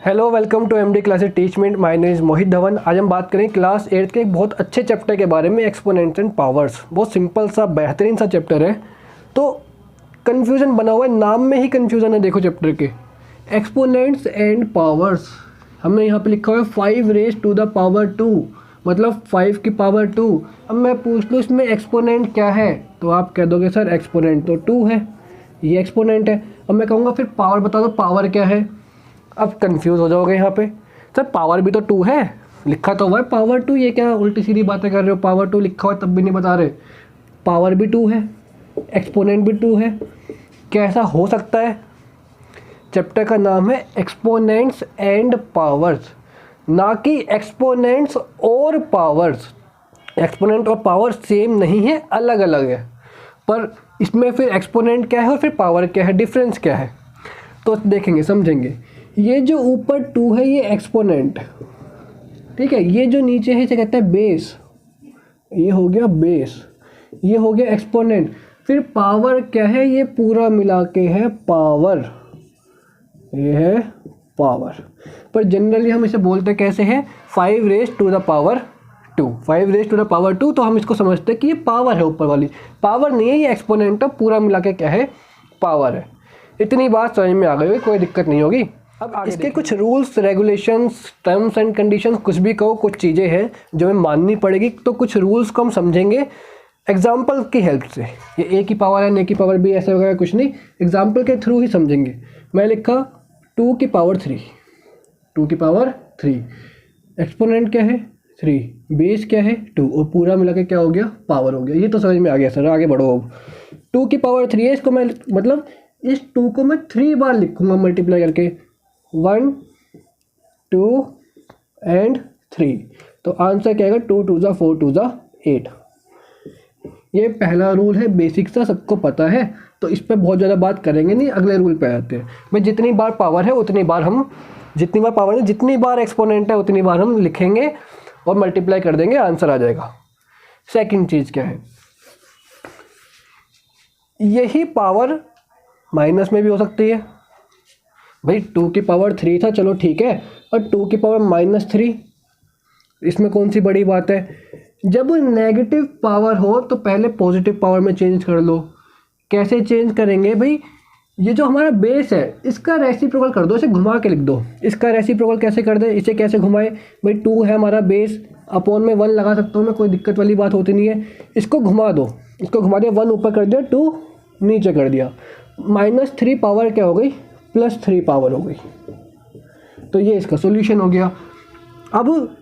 Hello welcome to MD classes teachment. My name is Mohit Dhawan. आज हम बात करें क्लास 8 के एक बहुत अच्छे चैप्टर के बारे में, एक्सपोनेंट्स एंड पावर्स। बहुत सिंपल सा बेहतरीन सा चैप्टर है। तो कन्फ्यूज़न बना हुआ है, नाम में ही कन्फ्यूज़न है। देखो चैप्टर के एक्सपोनेंट्स एंड पावर्स, हमने यहाँ पे लिखा हुआ है 5 रेज़ टू द पावर 2, मतलब 5 की पावर 2। अब मैं पूछ लूँ इसमें एक्सपोनेंट क्या है, तो आप कह दोगे सर एक्सपोनेंट तो 2 है, ये एक्सपोनेंट है। अब मैं कहूँगा फिर पावर बता दो, पावर क्या है। अब कंफ्यूज हो जाओगे यहाँ पे, सर पावर भी तो 2 है, लिखा तो हुआ है पावर 2, ये क्या उल्टी सीधी बातें कर रहे हो। पावर 2 लिखा हुआ है तब भी नहीं बता रहे। पावर भी 2 है, एक्सपोनेंट भी 2 है, कैसा हो सकता है। चैप्टर का नाम है एक्सपोनेंट्स एंड पावर्स, ना कि एक्सपोनेंट्स और पावर्स। एक्सपोनेंट और पावर सेम नहीं है, अलग अलग है। पर इसमें फिर एक्सपोनेंट क्या है और फिर पावर क्या है, डिफरेंस क्या है, तो देखेंगे समझेंगे। ये जो ऊपर 2 है ये एक्सपोनेंट, ठीक है। ये जो नीचे है इसे कहते हैं बेस, ये हो गया बेस, ये हो गया एक्सपोनेंट। फिर पावर क्या है, ये पूरा मिला के है पावर, ये है पावर। पर जनरली हम इसे बोलते कैसे हैं, 5 raise to the power 2। 5 raise to the power 2, तो हम इसको समझते हैं कि ये पावर है, ऊपर वाली पावर नहीं है, ये एक्सपोनेंट है, पूरा मिला के क्या है, पावर है। इतनी बात समझ में आ गई होगी, कोई दिक्कत नहीं होगी। अब इसके कुछ rules regulations, terms and conditions, कुछ भी कहो, कुछ चीज़ें हैं जो हमें माननी पड़ेगी। तो कुछ रूल्स को हम समझेंगे एग्जाम्पल की हेल्प से। ये ए की पावर है, ए की पावर भी, ऐसे वगैरह कुछ नहीं, एग्जाम्पल के थ्रू ही समझेंगे। मैं लिखा 2 की पावर 3, 2 की पावर 3, एक्सपोनेंट क्या है 3, बेस क्या है 2, और पूरा मिला के क्या हो गया, पावर हो गया। ये तो समझ में आ गया सर, आगे बढ़ो। अब 2 की पावर 3 है, इसको मैं मतलब इस 2 को मैं 3 बार लिखूंगा मल्टीप्लाई करके, 1 2 एंड 3। तो आंसर क्या आएगा, 2 2 ज़ा 4 2 ज़ा 8। ये पहला रूल है, बेसिक सा सबको पता है, तो इस पर बहुत ज़्यादा बात करेंगे नहीं, अगले रूल पे आते हैं। मैं जितनी बार पावर है उतनी बार हम, जितनी बार पावर है जितनी बार एक्सपोनेंट है उतनी बार हम लिखेंगे और मल्टीप्लाई कर देंगे, आंसर आ जाएगा। सेकंड चीज़ क्या है, यही पावर माइनस में भी हो सकती है। भाई 2 की पावर 3 था, चलो ठीक है, और 2 की पावर -3, इसमें कौन सी बड़ी बात है। जब नेगेटिव पावर हो तो पहले पॉजिटिव पावर में चेंज कर लो। कैसे चेंज करेंगे भाई, ये जो हमारा बेस है इसका रेसिप्रोकल कर दो, इसे घुमा के लिख दो। इसका रेसिप्रोकल कैसे कर दे, इसे कैसे घुमाए भाई, 2 है हमारा बेस, अपॉन में 1 लगा सकता हूँ मैं, कोई दिक्कत वाली बात होती नहीं है। इसको घुमा दो, इसको घुमा दिया, 1 ऊपर कर दिया, 2 नीचे कर दिया, -3 पावर क्या हो गई, +3 पावर हो गई। तो ये इसका सॉल्यूशन हो गया। अब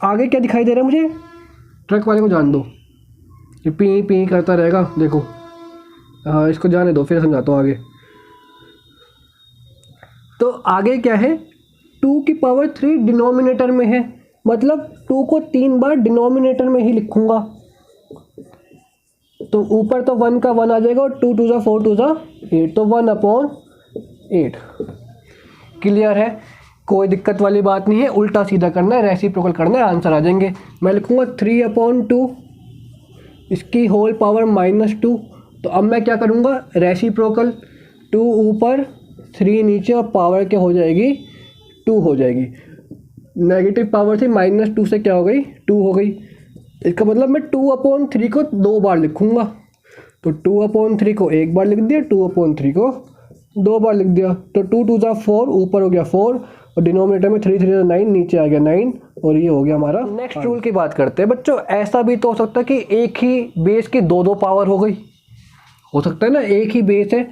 आगे क्या दिखाई दे रहा है मुझे, ट्रक वाले को जान दो, ये पी पी करता रहेगा, देखो। हाँ इसको जाने दो, फिर समझाता हूँ आगे। तो आगे क्या है, 2 की पावर 3 डिनोमिनेटर में है, मतलब 2 को 3 बार डिनोमिनेटर में ही लिखूंगा। तो ऊपर तो 1 का 1 आ जाएगा, और 2 2 ज़ा 4 2 ज़ा 8, तो 1/8। क्लियर है, कोई दिक्कत वाली बात नहीं है, उल्टा सीधा करना है, रेसिप्रोकल करना है, आंसर आ जाएंगे। मैं लिखूंगा 3/2, इसकी होल पावर -2। तो अब मैं क्या करूंगा, रेसिप्रोकल, 2 ऊपर 3 नीचे, और पावर क्या हो जाएगी, 2 हो जाएगी। नेगेटिव पावर थी, -2 से क्या हो गई, 2 हो गई। इसका मतलब मैं 2/3 को 2 बार लिखूंगा। तो 2/3 को 1 बार लिख दिया, 2/3 को 2 बार लिख दिया। तो 2 2 ज़ा 4, ऊपर हो गया 4, और डिनोमिनेटर में 3 3 9, नीचे आ गया 9, और ये हो गया हमारा। नेक्स्ट रूल की बात करते हैं बच्चों। ऐसा भी तो हो सकता है कि एक ही बेस की 2 पावर हो गई, हो सकता है ना। एक ही बेस है,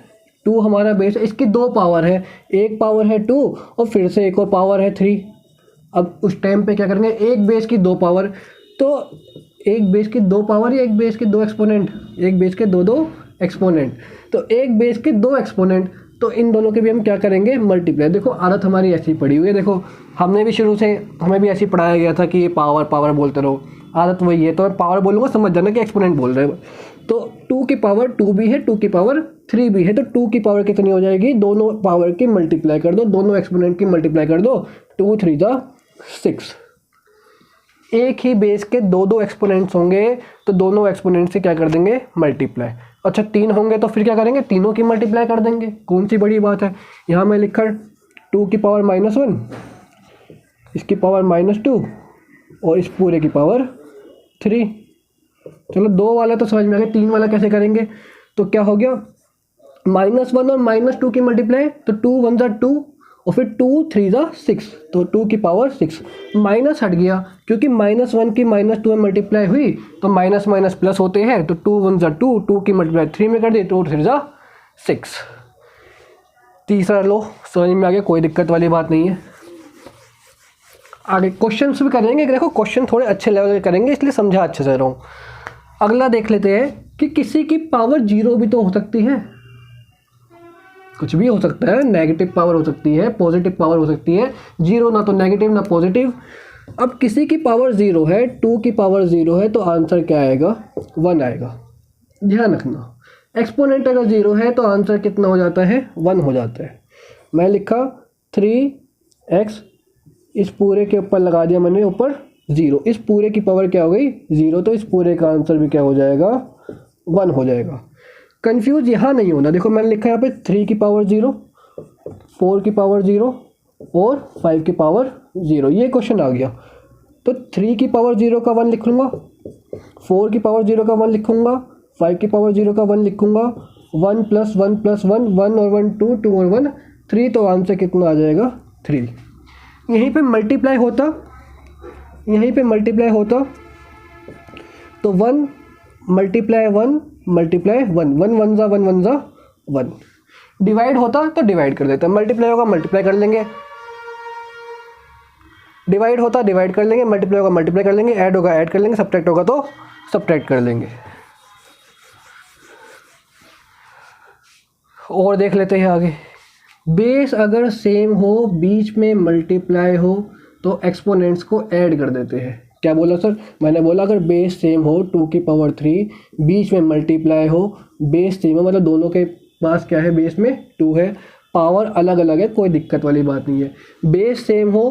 2 हमारा बेस है, इसकी 2 पावर है, एक पावर है 2 और फिर से एक और पावर है 3। अब उस टाइम पे क्या करेंगे, एक बेस की 2 पावर, तो एक बेस की 2 पावर या एक बेस के 2 एक्सपोनेंट, एक बेस के 2 एक्सपोनेंट, तो एक बेस के 2 एक्सपोनेंट, तो इन दोनों के भी हम क्या करेंगे, मल्टीप्लाई। देखो आदत हमारी ऐसी पड़ी हुई है, देखो हमने भी शुरू से, हमें भी ऐसे पढ़ाया गया था कि ये पावर पावर बोलते रहो, आदत वही है। तो मैं पावर बोलूँगा, समझ जाना कि एक्सपोनेंट बोल रहे हैं। तो 2 की पावर 2 भी है, 2 की पावर 3 भी है, तो 2 की पावर कितनी हो जाएगी, दोनों पावर की मल्टीप्लाई कर दो, दोनों एक्सपोनेंट की मल्टीप्लाई कर दो, 2 3 ज़ा 6। एक ही बेस के 2 एक्सपोनेंट्स होंगे, तो दोनों एक्सपोनेंट से क्या कर देंगे, मल्टीप्लाई। अच्छा 3 होंगे तो फिर क्या करेंगे, तीनों की मल्टीप्लाई कर देंगे, कौन सी बड़ी बात है। यहाँ मैं लिखा 2 की पावर -1 इसकी पावर -2 और इस पूरे की पावर 3। चलो 2 वाला तो समझ में आ गया, 3 वाला कैसे करेंगे? तो क्या हो गया, -1 और -2 की मल्टीप्लाई, तो 2 1 ज़ा 2 और फिर 2 3 ज़ा 6, तो 2 की पावर 6। माइनस हट गया क्योंकि -1 की -2 में मल्टीप्लाई हुई तो माइनस माइनस प्लस होते हैं, तो 2 1 ज़ा 2, 2 की मल्टीप्लाई 3 में कर दी, 2 3 ज़ा 6। तीसरा लो, समझ में आ गया, कोई दिक्कत वाली बात नहीं है। आगे क्वेश्चन भी करेंगे, देखो क्वेश्चन थोड़े अच्छे लेवल के करेंगे इसलिए समझा अच्छे से रहा हूँ। अगला देख लेते हैं कि किसी की पावर 0 भी तो हो सकती है, कुछ भी हो सकता है, नेगेटिव पावर हो सकती है, पॉजिटिव पावर हो सकती है, 0 ना तो नेगेटिव ना पॉजिटिव। अब किसी की पावर 0 है, 2 की पावर 0 है, तो आंसर क्या आएगा, 1 आएगा। ध्यान रखना, एक्सपोनेंट अगर 0 है तो आंसर कितना हो जाता है, 1 हो जाता है। मैं लिखा 3x, इस पूरे के ऊपर लगा दिया मैंने ऊपर 0, इस पूरे की पावर क्या हो गई 0, तो इस पूरे का आंसर भी क्या हो जाएगा, 1 हो जाएगा। कंफ्यूज यहाँ नहीं होना, देखो मैंने लिखा यहाँ पे 3 की पावर 0, 4 की पावर 0 और 5 की पावर 0, ये क्वेश्चन आ गया। तो 3 की पावर 0 का 1 लिख लूँगा, 4 की पावर 0 का 1 लिखूँगा, 5 की पावर 0 का 1 लिखूँगा, 1 + 1 + 1, 1 और 1 2, 2 और 1 3, तो आंसर कितना आ जाएगा 3। यहीं पे मल्टीप्लाई होता, यहीं पे मल्टीप्लाई होता तो 1 मल्टीप्लाई 1 मल्टीप्लाई 1, 1 1 ज़ा 1 1 ज़ा 1। डिवाइड होता तो डिवाइड कर देते, मल्टीप्लाई होगा मल्टीप्लाई कर लेंगे, डिवाइड होता डिवाइड कर लेंगे, मल्टीप्लाई होगा मल्टीप्लाई कर लेंगे, ऐड होगा ऐड कर लेंगे, सब्ट्रैक्ट होगा तो सब्ट्रैक्ट कर लेंगे। और देख लेते हैं आगे, बेस अगर सेम हो, बीच में मल्टीप्लाई हो, तो एक्सपोनेंट्स को ऐड कर देते हैं। क्या बोला सर? मैंने बोला अगर बेस सेम हो, 2 की पावर 3, बीच में मल्टीप्लाई हो, बेस सेम हो मतलब दोनों के पास क्या है, बेस में 2 है, पावर अलग अलग है, कोई दिक्कत वाली बात नहीं है। बेस सेम हो,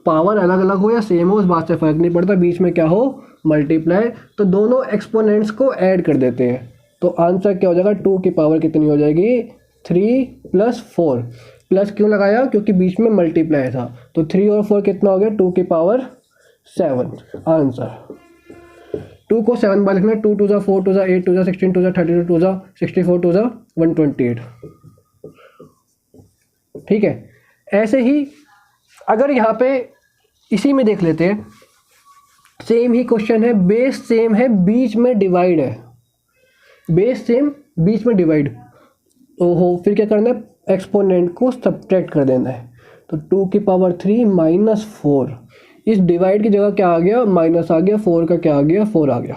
पावर अलग अलग हो या सेम हो, उस बात से फ़र्क नहीं पड़ता, बीच में क्या हो, मल्टीप्लाई, तो दोनों एक्सपोनेंट्स को ऐड कर देते हैं। तो आंसर क्या हो जाएगा, 2 की पावर कितनी हो जाएगी, 3 + 4। प्लस क्यों लगाया, क्योंकि बीच में मल्टीप्लाई था, तो 3 और 4 कितना हो गया, 2 की पावर 7। आंसर 2 को 7 बार लिखना है, 2 2 ज़ा 4, 2 ज़ा 8, 2 ज़ा 16, 2 ज़ा 32, 2 ज़ा 64, 2 ज़ा 128। ठीक है, ऐसे ही अगर यहाँ पे इसी में देख लेते हैं, सेम ही क्वेश्चन है, बेस सेम है, बीच में डिवाइड है, बेस सेम बीच में डिवाइड, ओहो फिर क्या करना है, एक्सपोनेंट को सब्ट्रैक्ट कर देना है। तो 2 की पावर 3 - 4, इस डिवाइड की जगह क्या आ गया, माइनस आ गया, 4 का क्या आ गया, 4 आ गया।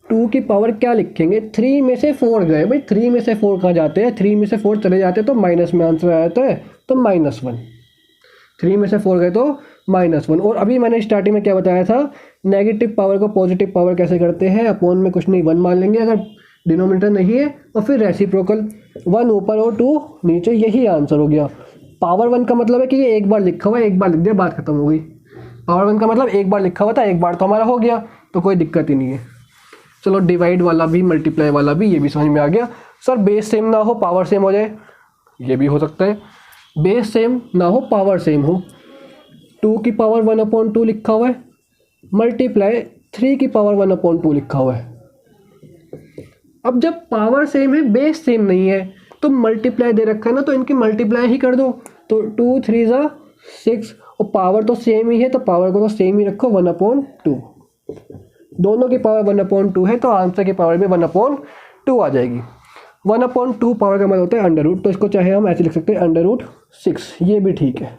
2 की पावर क्या लिखेंगे, 3 में से 4 गए भाई, 3 में से 4 कहाँ जाते हैं, 3 में से 4 चले जाते हैं तो माइनस में आंसर आ जाता है, तो -1। 3 में से 4 गए तो -1। और अभी मैंने स्टार्टिंग में क्या बताया था, नेगेटिव पावर को पॉजिटिव पावर कैसे करते हैं, अपोन में कुछ नहीं 1 मान लेंगे अगर डिनोमिनेटर नहीं है, और फिर रेसिप्रोकल, 1 ऊपर और 2 नीचे, यही आंसर हो गया। पावर 1 का मतलब है कि ये एक बार लिखा हुआ है, एक बार लिख दिया, बात खत्म हो गई। पावर 1 का मतलब एक बार लिखा हुआ था, एक बार तो हमारा हो गया, तो कोई दिक्कत ही नहीं है। चलो डिवाइड वाला भी, मल्टीप्लाई वाला भी, ये भी समझ में आ गया। सर बेस सेम ना हो, पावर सेम हो जाए, ये भी हो सकता है। बेस सेम ना हो, पावर सेम हो, 2 की पावर 1/2 लिखा हुआ है, मल्टीप्लाई 3 की पावर 1/2 लिखा हुआ है। अब जब पावर सेम है, बेस सेम नहीं है, तो मल्टीप्लाई दे रखा है ना, तो इनकी मल्टीप्लाई ही कर दो। तो 2 3 ज़ा 6, और पावर तो सेम ही है, तो पावर को तो सेम ही रखो, 1/2। दोनों की पावर 1/2 है, तो आंसर की पावर भी 1/2 आ जाएगी। 1/2 पावर का मतलब होता है अंडर रूट, तो इसको चाहे हम ऐसे लिख सकते हैं √6, ये भी ठीक है।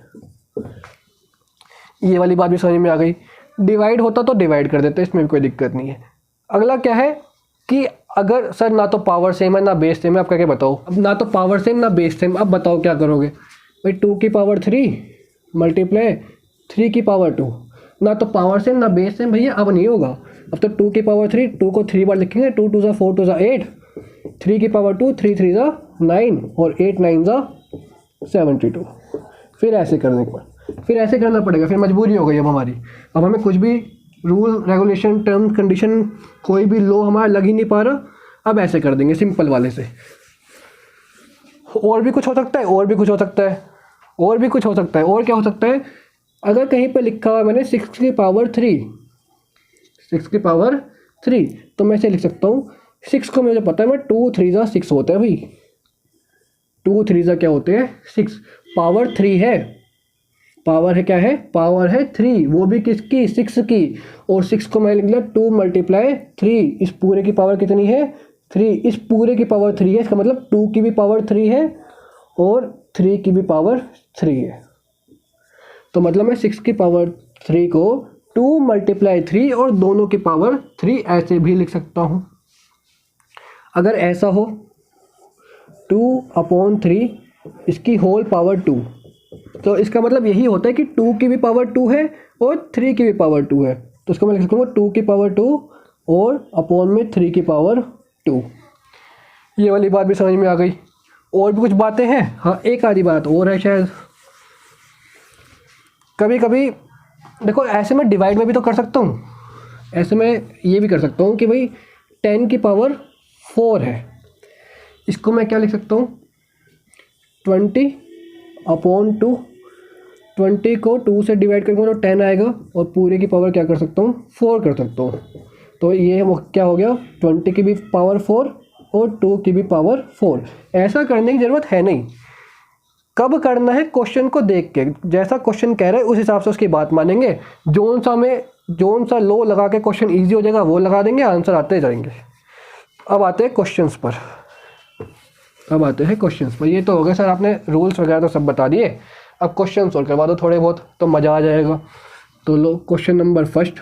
ये वाली बात भी समझ में आ गई। डिवाइड होता तो डिवाइड कर देते, इसमें भी कोई दिक्कत नहीं है। अगला क्या है कि अगर सर ना तो पावर सेम है ना बेस सेम है, आप क्या बताओ, अब ना तो पावर सेम ना बेस सेम, अब बताओ क्या करोगे भाई। 2 की पावर 3 मल्टीप्लाई 3 की पावर 2, ना तो पावर सेम ना बेस सेम भैया, अब नहीं होगा। अब तो 2 की पावर 3, 2 को 3 बार लिखेंगे, 2 2 ज़ा 4, 2 ज़ा 8, 3 की पावर 2, 3 3 ज़ा 9 और 8 9 ज़ा 72। फिर ऐसे करने के बाद फिर ऐसे करना पड़ेगा, फिर मजबूरी हो गई अब हमारी। अब हमें कुछ भी रूल रेगुलेशन टर्म्स कंडीशन कोई भी लो हमारा लग ही नहीं पा रहा, अब ऐसे कर देंगे सिंपल वाले से। और भी कुछ हो सकता है, और भी कुछ हो सकता है, और भी कुछ हो सकता है, और क्या हो सकता है अगर कहीं पे लिखा हुआ है मैंने 6 की पावर 3, 6 की पावर 3, तो मैं इसे लिख सकता हूँ 6 को मुझे पता है मैं 2 3 जा 6 होता है भाई, 2 3 जा क्या होते हैं 6, पावर 3 है, पावर है क्या है, पावर है 3, वो भी किसकी 6 की, और 6 को मैं लिख लिया 2 मल्टीप्लाई 3, इस पूरे की पावर कितनी है 3, इस पूरे की पावर 3 है, इसका मतलब 2 की भी पावर 3 है और 3 की भी पावर 3 है। तो मतलब मैं 6 की पावर 3 को 2 मल्टीप्लाई 3 और दोनों की पावर 3 ऐसे भी लिख सकता हूँ। अगर ऐसा हो 2/3 इसकी होल पावर 2, तो इसका मतलब यही होता है कि 2 की भी पावर 2 है और 3 की भी पावर 2 है, तो इसको मैं लिख सकूँगा 2 की पावर 2 और अपॉन में 3 की पावर 2। ये वाली बात भी समझ में आ गई। और भी कुछ बातें हैं, हाँ एक आधी बात और है शायद। कभी कभी देखो ऐसे मैं डिवाइड में भी तो कर सकता हूँ, ऐसे मैं ये भी कर सकता हूँ कि भाई 10 की पावर 4 है, इसको मैं क्या लिख सकता हूँ 20/2, 20 को 2 से डिवाइड करूँगा तो 10 आएगा और पूरे की पावर क्या कर सकता हूँ 4 कर सकता हूँ। तो ये क्या हो गया 20 की भी पावर 4 और 2 की भी पावर 4। ऐसा करने की ज़रूरत है नहीं, कब करना है क्वेश्चन को देख के, जैसा क्वेश्चन कह रहा है उस हिसाब से उसकी बात मानेंगे, जोन सा लो लगा के क्वेश्चन ईजी हो जाएगा वो लगा देंगे, आंसर आते जाएंगे। अब आते हैं क्वेश्चंस पर, ये तो हो गया सर आपने रूल्स वगैरह तो सब बता दिए, अब क्वेश्चन सोल्व करवा दो थोड़े बहुत तो मज़ा आ जाएगा। तो लो question number first,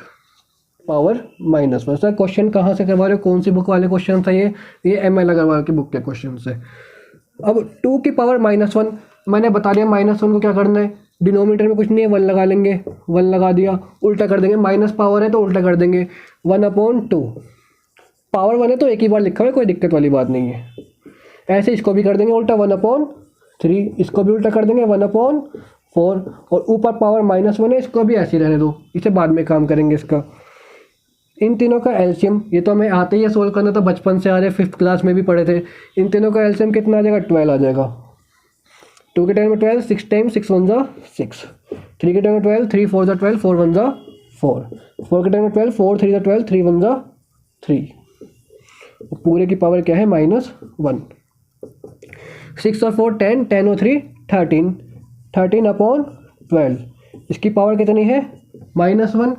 power -1। Sir question कहाँ से करवा रहे हो, कौन सी बुक वाले क्वेश्चन था ये ML अग्रवाल की बुक के क्वेश्चन से। अब 2 की पावर -1 मैंने बता दिया, -1 को क्या करना है, डिनोमिनेटर में कुछ नहीं है 1 लगा लेंगे, 1 लगा दिया, उल्टा कर देंगे, माइनस पावर है तो उल्टा कर देंगे 1/2, पावर 1 है तो एक ही बार लिखा हुआ है, कोई दिक्कत वाली बात नहीं है। ऐसे इसको भी कर देंगे उल्टा 1/3, इसको भी उल्टा कर देंगे 1/4, और ऊपर पावर -1 है इसको भी ऐसे ही रहने दो, इसे बाद में काम करेंगे इसका। इन तीनों का एलसीएम, ये तो हमें आते ही है सोल्व करना, तो बचपन से आ रहे 5th क्लास में भी पढ़े थे। इन तीनों का एलसीएम कितना आ जाएगा 12 आ जाएगा। 2 के टाइम में 12, 6 टाइम्स 6 1 जा 6, 3 के टाइम में 12, 3 4 जा 12, 4 1 जा 4, 4 के टाइम में 12, 4 3 जा 12, 3 1 जा 3, पूरे की पावर क्या है -1। 6 और 4 10, 10 और 3 13, 13/12, इसकी पावर कितनी है -1।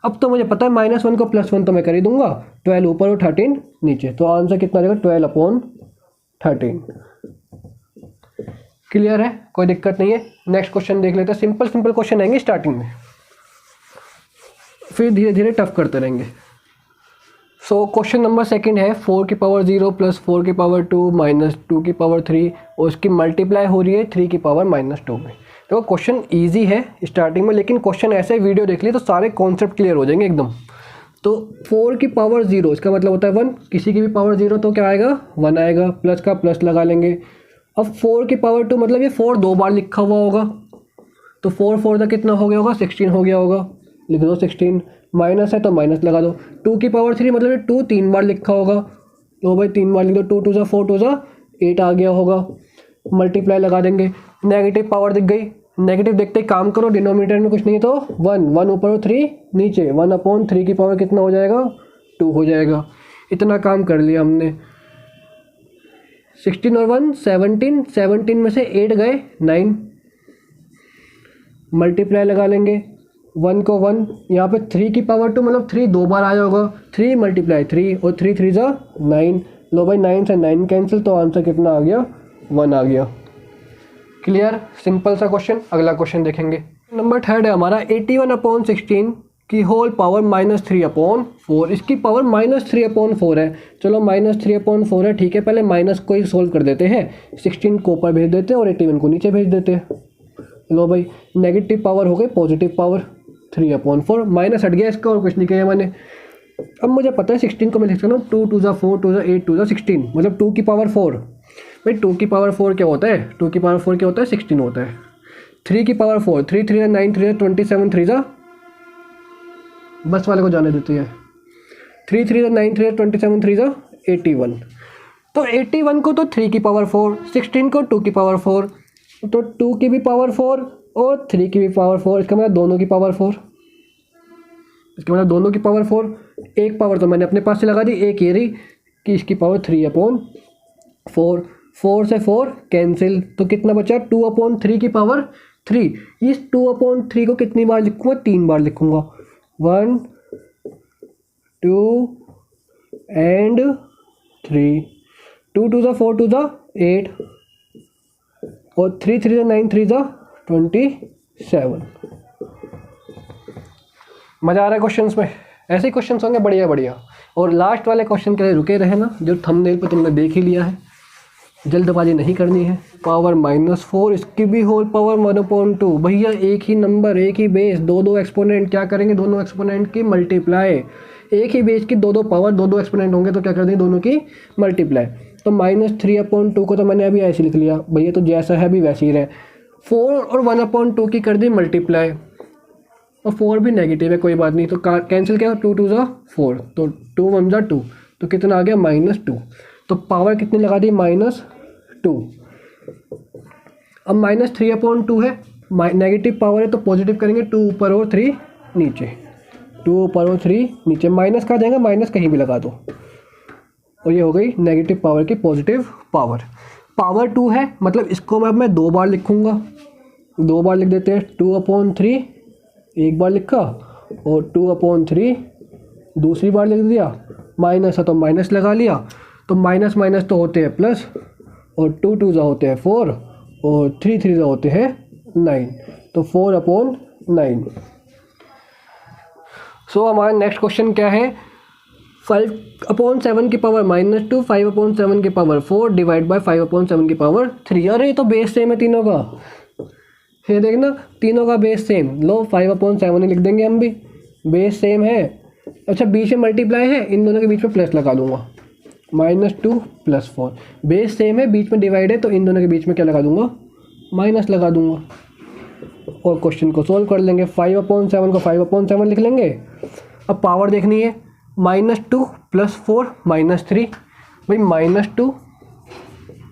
अब तो मुझे पता है -1 को +1 तो मैं कर ही दूंगा, 12 ऊपर और 13 नीचे, तो आंसर कितना आ जाएगा 12/13। क्लियर है, कोई दिक्कत नहीं है। नेक्स्ट क्वेश्चन देख लेते हैं, सिंपल क्वेश्चन आएंगे स्टार्टिंग में, फिर धीरे धीरे टफ करते रहेंगे। सो क्वेश्चन नंबर सेकंड है 4 की पावर 0 + 4 की पावर 2 - 2 की पावर 3 और उसकी मल्टीप्लाई हो रही है 3 की पावर -2 में। तो क्वेश्चन इजी है स्टार्टिंग में, लेकिन क्वेश्चन ऐसे वीडियो देख लिए तो सारे कॉन्सेप्ट क्लियर हो जाएंगे एकदम। तो 4 की पावर 0 इसका मतलब होता है 1, किसी की भी पावर 0 तो क्या आएगा 1 आएगा, प्लस का प्लस लगा लेंगे। अब 4 की पावर 2 मतलब ये 4 2 बार लिखा हुआ होगा, तो 4 4 का कितना हो गया होगा 16 हो गया होगा, लिख दो 16, माइनस है तो माइनस लगा दो। 2 की पावर 3 मतलब ये 2 3 बार लिखा होगा, तो भाई 3 बार लिख दो, 2 2 जा 4 2 जा 8 आ गया होगा, मल्टीप्लाई लगा देंगे। नेगेटिव पावर दिख गई, नेगेटिव देखते ही काम करो, डिनोमिनेटर में कुछ नहीं तो 1 ऊपर और 3 नीचे, 1/3 की पावर कितना हो जाएगा 2 हो जाएगा। इतना काम कर लिया हमने। 16 और 1 17, 17 में से 8 गए 9, मल्टीप्लाई लगा लेंगे 1 को 1, यहाँ पे 3 की पावर 2 मतलब 3 2 बार आया होगा, 3 × 3 और 3 3 जा 9, लो भाई 9 से 9 कैंसिल, तो आंसर कितना आ गया 1 आ गया। क्लियर, सिंपल सा क्वेश्चन। अगला क्वेश्चन देखेंगे, नंबर थर्ड है हमारा 81/16 की होल पावर -3/4, इसकी पावर -3/4 है। चलो -3/4 है, ठीक है, पहले माइनस को ही सोल्व कर देते हैं, 16 को ऊपर भेज देते हैं और 81 को नीचे भेज देते हैं। लो भाई नेगेटिव पावर हो गई पॉजिटिव पावर, 3/4, माइनस हट गया इसका और कुछ नहीं किया मैंने। अब मुझे पता है 16 को मैं लिख सकता हूँ 2 2 जा 4 2 जा 8 2 जा 16, मतलब 2 की पावर 4। भाई 2 की पावर 4 क्या होता है, 2 की पावर 4 क्या होता है 16 होता है। 3 की पावर 4, 3 3 जा 9 3 जा 27 3 जा, बस वाले को जाने देती है, 3 3 जा 9 3 जा 27 3 जा 81। तो 81 को तो 3 की पावर 4, 16 को 2 की पावर 4, तो 2 की भी पावर 4 और 3 की भी पावर 4, इसका मतलब दोनों की पावर 4, इसका मतलब दोनों की पावर 4। एक पावर तो मैंने अपने पास से लगा दी, एक ये रही कि इसकी पावर 3/4, 4 से 4 कैंसिल, तो कितना बचा 2/3 की पावर 3। इस 2/3 को कितनी बार लिखूंगा, 3 बार लिखूंगा, 1 2 एंड 3। 2 2 4 2 8 और 3 3 9 3 27। मज़ा आ रहा है क्वेश्चंस में? ऐसे ही क्वेश्चंस होंगे बढ़िया बढ़िया। और लास्ट वाले क्वेश्चन के लिए रुके रहे ना, जो थंबनेल पे तुमने देख ही लिया है, जल्दबाजी नहीं करनी है। पावर -4, इसकी भी होल पावर 1/2। भैया एक ही नंबर, एक ही बेस, दो एक्सपोनेंट, क्या करेंगे दोनों एक्सपोनेंट की मल्टीप्लाई। एक ही बेस की दो पावर, दो एक्सपोनेंट होंगे तो क्या कर देंगे दोनों की मल्टीप्लाई। तो -3/2 को तो मैंने अभी ऐसे लिख लिया भैया, तो जैसा है अभी वैसे ही रहे। 4 और 1/2 की कर दी मल्टीप्लाई, और 4 भी नेगेटिव है, कोई बात नहीं, तो कैंसिल क्या, 2 2 4, तो 2 1 2, तो कितना आ गया -2। तो पावर कितनी लगा दी, -2। अब -3/2 है, नेगेटिव पावर है तो पॉजिटिव करेंगे, 2 ऊपर और 3 नीचे, 2 ऊपर और 3 नीचे, माइनस का देंगे, माइनस कहीं भी लगा दो, और ये हो गई नेगेटिव पावर की पॉजिटिव पावर। पावर 2 है, मतलब इसको मैं 2 बार लिखूंगा, 2 बार लिख देते हैं। 2/3 एक बार लिखा, और 2/3 दूसरी बार लिख दिया। माइनस है तो माइनस लगा लिया, तो माइनस माइनस तो होते हैं प्लस, और 2 2 होते हैं 4, और 3 3 होते हैं 9, तो 4/9। सो हमारा नेक्स्ट क्वेश्चन क्या है, 5/7 की पावर -2, 5/7 की पावर 4 डिवाइड बाय 5/7 की पावर 3। अरे ये तो बेस सेम है तीनों का, ये देखना तीनों का बेस सेम, लो 5/7 ही लिख देंगे हम भी, बेस सेम है। अच्छा बीच में मल्टीप्लाई है, इन दोनों के बीच में प्लस लगा दूंगा, -2 + 4, बेस सेम है, बीच में डिवाइड है, तो इन दोनों के बीच में क्या लगा दूंगा, माइनस लगा दूंगा, और क्वेश्चन को सोल्व कर लेंगे। 5/7 को 5/7 लिख लेंगे। अब पावर देखनी है, -2 + 4 -3, भाई -2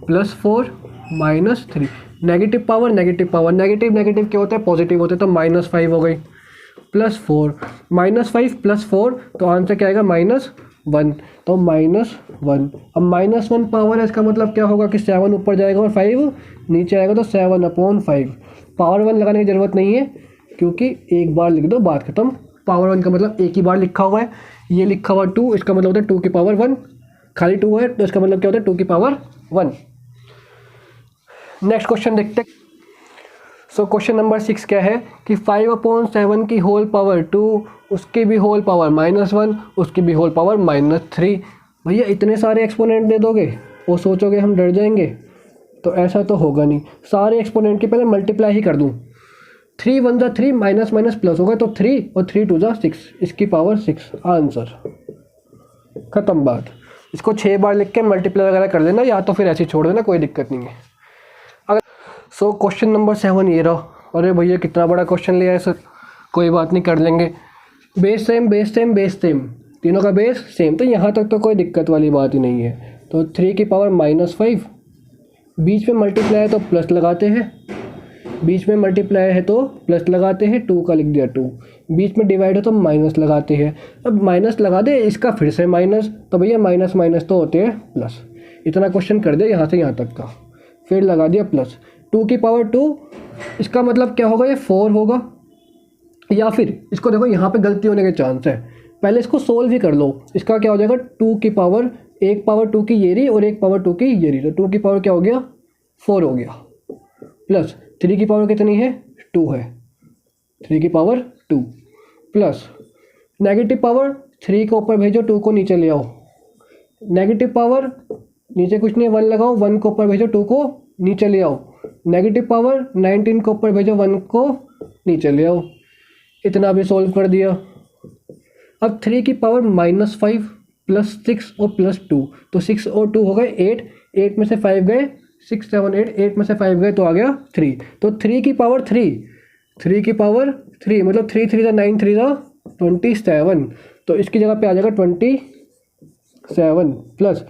+ 4 -3, negative power negative power, negative negative क्या होता है, पॉजिटिव होते हैं, तो -5 हो गई, +4 -5 + 4, तो आंसर क्या आएगा, -1, तो -1। अब -1 पावर है, इसका मतलब क्या होगा कि 7 ऊपर जाएगा और 5 नीचे आएगा, तो 7/5। पावर 1 लगाने की ज़रूरत नहीं है, क्योंकि एक बार लिख दो, बात खत्म। पावर 1 का मतलब एक ही बार लिखा हुआ है, ये लिखा हुआ 2, इसका मतलब होता है 2 की पावर 1, खाली 2 है तो इसका मतलब क्या होता है 2 की पावर 1। नेक्स्ट क्वेश्चन देखते हैं। सो क्वेश्चन नंबर 6 क्या है कि 5/7 की होल पावर 2, उसकी भी होल पावर -1, उसकी भी होल पावर -3। भैया इतने सारे एक्सपोनेंट दे दोगे और सोचोगे हम डर जाएंगे, तो ऐसा तो होगा नहीं। सारे एक्सपोनेंट की पहले मल्टीप्लाई ही कर दूँ, 3 1 3, माइनस माइनस प्लस होगा, तो 3 और 3 2 6, इसकी पावर 6, आंसर खत्म बात। इसको 6 बार लिख के मल्टीप्लाई वगैरह कर देना, या तो फिर ऐसे छोड़ देना, कोई दिक्कत नहीं है। अगर सो क्वेश्चन नंबर 7 ये रहा। अरे भैया कितना बड़ा क्वेश्चन लिया है सर, कोई बात नहीं, कर लेंगे। Base same base same base same, तीनों का बेस सेम, तो यहाँ तक तो कोई दिक्कत वाली बात ही नहीं है। तो 3 की पावर -5, बीच में मल्टीप्लाई है तो प्लस लगाते हैं, बीच में मल्टीप्लाई है तो प्लस लगाते हैं, 2 का लिख दिया 2, बीच में डिवाइड है तो माइनस लगाते हैं। अब माइनस लगा दे, इसका फिर से माइनस, तो भैया माइनस माइनस तो होते हैं प्लस। इतना क्वेश्चन कर दे यहाँ से यहाँ तक का, फिर लगा दिया प्लस। 2 की पावर 2, इसका मतलब क्या होगा, ये 4 होगा, या फिर इसको देखो यहाँ पे गलती होने के चांस है, पहले इसको सोल्व ही कर लो। इसका क्या हो जाएगा, 2 की पावर, एक पावर 2 की ये रही और एक पावर 2 की ये रही, तो 2 की पावर क्या हो गया, 4 हो गया, प्लस 3 की पावर कितनी है, 2 है, 3 की पावर 2, प्लस नेगेटिव पावर 3 को ऊपर भेजो, 2 को नीचे ले आओ, नेगेटिव पावर नीचे कुछ नहीं, 1 लगाओ, 1 को ऊपर भेजो, 2 को नीचे ले आओ, नेगेटिव पावर 19 को ऊपर भेजो, 1 को नीचे ले आओ। इतना भी सोल्व कर दिया। अब 3 की पावर -5 + 6 और +2, तो 6 और 2 हो गए 8, 8 में से 5 गए, 6 7 8, 8 में से 5 गए तो आ गया 3, तो 3 की पावर 3, 3 की पावर 3 मतलब 3 3 9 3 27, तो इसकी जगह पे आ जाएगा 27, प्लस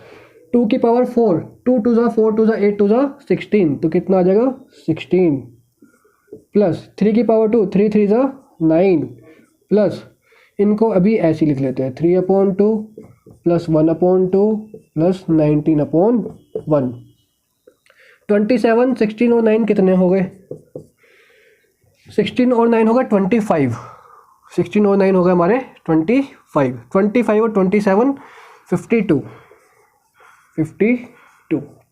2 की पावर 4, 2 2 4 2 8 2 16, तो कितना आ जाएगा 16, प्लस 3 की पावर 2, 3 3 ज़ा 9 प्लस इनको अभी ऐसे लिख लेते हैं 3/2 प्लस 1/2 प्लस 19/1। 27, 16 और 9 कितने हो गए? 16 और 9 होगा 25। 16 और 9 हो गए हमारे 25। 25 और 27 52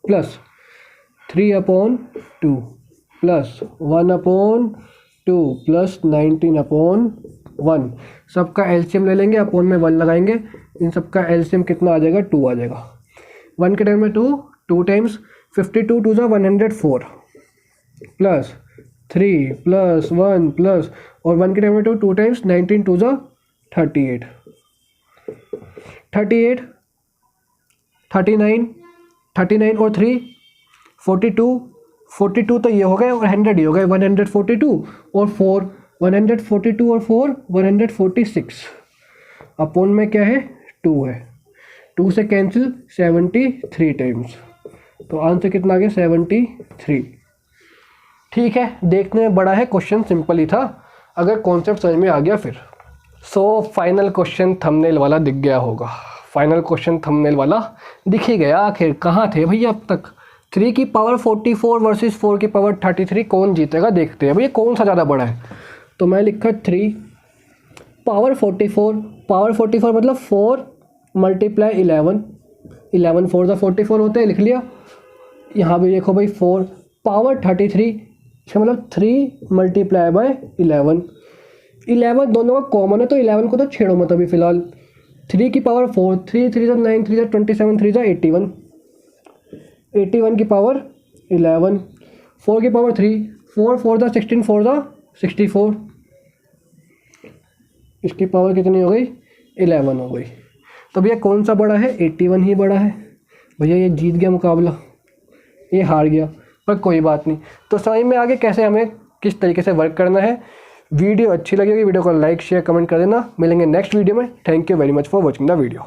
प्लस 3/2 प्लस 1/2 प्लस 19/1। सबका एलसीएम ले लेंगे, अपॉन में 1 लगाएंगे। इन सबका एलसीएम कितना आ जाएगा? 2 आ जाएगा। 1 के टाइम में 2 टाइम्स 52 2 ज़ा 104 प्लस 3 प्लस 1 प्लस और 1 के टाइम में 2 टाइम्स 19 2 ज़ा 38 39 और 3 42 तो ये हो गए और 100 ये हो गए 142 और 4 142 और 4 146। अपॉन में क्या है? 2 है। 2 से कैंसिल 73 टाइम्स, तो आंसर कितना आ गया? 73। ठीक है, देखने में बड़ा है, क्वेश्चन सिंपल ही था अगर कॉन्सेप्ट समझ में आ गया फिर। फाइनल क्वेश्चन थंबनेल वाला दिख गया होगा। फाइनल क्वेश्चन थंबनेल वाला दिख ही गया। आखिर कहाँ थे भैया अब तक? 3 की पावर 44 वर्सेस 4 की पावर 33 कौन जीतेगा देखते हैं भैया, कौन सा ज़्यादा बड़ा है। तो मैं लिखा 3 पावर 44 मतलब 4 मल्टीप्लाई 11 4 ज़ा 44 होते हैं, लिख लिया। यहाँ भी देखो भाई 4 पावर 33, इसका मतलब 3 मल्टीप्लाई बाय 11 दोनों का कॉमन है, तो 11 को तो छेड़ो मत अभी फ़िलहाल। 3 की पावर 4, 3 3 ज़ा 9 3 ज़ा 27 3 ज़ा 81 की पावर 11, 4 की पावर 3, 4 4 ज़ा 16 4 ज़ा 64, इसकी पावर कितनी हो गई? 11 हो गई। तो भैया कौन सा बड़ा है? 81 ही बड़ा है भैया। ये जीत गया मुकाबला, ये हार गया, पर कोई बात नहीं। तो समझ में आगे कैसे हमें किस तरीके से वर्क करना है। वीडियो अच्छी लगेगी, वीडियो को लाइक शेयर कमेंट कर देना। मिलेंगे नेक्स्ट वीडियो में। Thank you very much for watching the video.